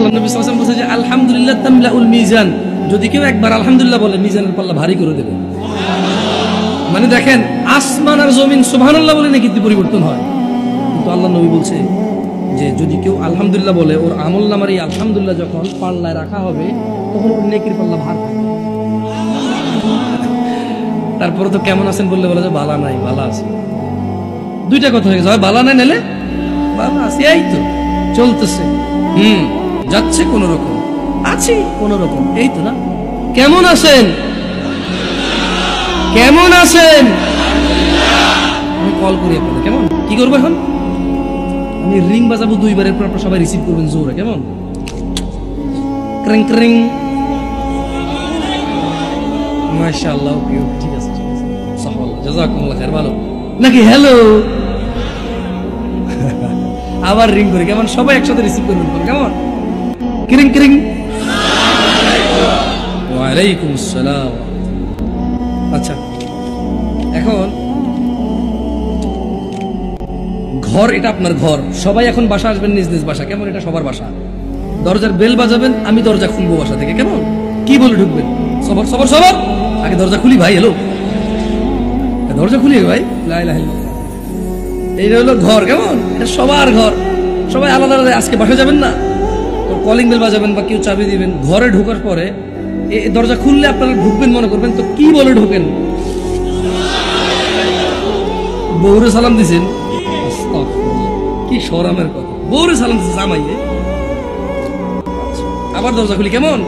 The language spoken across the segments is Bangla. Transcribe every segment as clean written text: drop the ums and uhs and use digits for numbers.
আল্লাহ নবী সাল্লাল্লাহু আলাইহি ওয়াসাল্লাম বলেছে যে আলহামদুলিল্লাহ তামলাউল মিজান, যদি কেউ একবার আলহামদুলিল্লাহ বলে মিজানের পাল্লা ভারী করে দেবে। মানে দেখেন, আসমান আর জমিন সুবহানাল্লাহ বলে নাকি পরিবর্তন হয়, কিন্তু আল্লাহ নবী বলছে যে যদি কেউ আলহামদুলিল্লাহ বলে ওর আমলনামার এই আলহামদুলিল্লাহ যখন পাল্লায় রাখা হবে তখন ওর নেকির পাল্লা ভার থাকবে। তারপরে তো কেমন আছেন বললে বলে যে বালা নাই, বালা আছে। দুইটা কথা হয়ে গেছে, বালা নাই নিলে বালা আছে, এই তো চলতেছে, যাচ্ছে কোন রকম, আছি কোন রকম, এই তো না। কেমন আছেন, কেমন আছেন, আমি কল করি আপনাদের, কেমন কি করবো এখন, আমি রিং বাজাবো দুইবারের পর আপনারা সবাই রিসিভ করবেন জোরে, কেমন ক্রিং ক্রিং। মাশাআল্লাহ, ঠিক আছে ঠিক আছে, সাহাবাল্লাহ জাযাকুমুল্লাহ খাইর, ভালো নাকি? হ্যালো, আবার রিং করে, কেমন সবাই একসাথে রিসিভ করবেন, কেমন ক্রিং ক্রিং। ওয়া আলাইকুম আসসালাম। আচ্ছা, এখন ঘর, এটা আপনার ঘর, সবাই এখন বাসা আসবেন নিজ নিজ বাসা, কেমন এটা সবার বাসা। দরজার বেল বাজাবেন, আমি দরজা খুলবো বাসা থেকে, কেমন কি বলে ঢুকবেন, সবর সবর সবর, আগে দরজা খুলি ভাই, এলো দরজা খুলি ভাই, লা ইলাহা ইল্লাল্লাহ। এইটা হলো ঘর, কেমন এটা সবার ঘর, সবাই আলাদা আলাদা। আজকে বাসা যাবেন না, কলিং বেল বাজাবেন বা কেউ চাবি দিবেন। ঘরে ঢোকার পরে এই দরজা খুললে আপনারা ঢুকবেন মনে করবেন, তো কি বলে ঢোকেন, বউরে সালাম দিছেন, কি শরমের কথা, বউরে সালাম দিছে জামাইয়ে। আবার দরজা খুলি, কেমন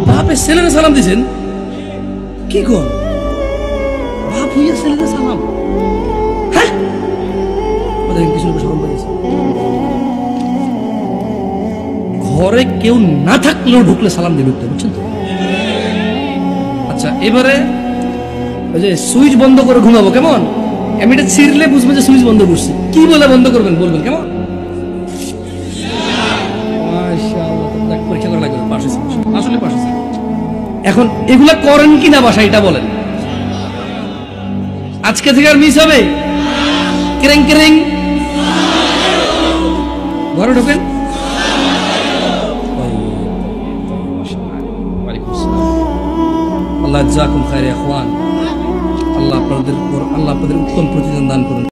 বাপে ছেলেরে সালাম দিছেন, কি কোন বাপ হইয়া ছেলেরে সালাম, হ্যাঁ কিছু শরম পাইছে। ঘরে কেউ না থাকলেও ঢুকলে সালাম দিয়ে ঢুকতে, বুঝছেন তো? আচ্ছা, এবারে ওই যে সুইচ বন্ধ করে ঘুমাবো, কেমন আমি এটা ছিঁড়লে বুঝবেন যে সুইচ বন্ধ করছি, কি বলে বন্ধ করবেন বলবেন, কেমন পরীক্ষা করা লাগবে, আসলে পাশ। এখন এগুলা করেন কিনা বাসা, এটা বলেন, আজকে থেকে আর মিস হবে, ক্রিং ক্রিং ঘরে ঢোকেন। আল্লাহ জাকুম খায়র ইখওয়ান, আল্লাহ আপনাদের উত্তম প্রতিদান দান করুন।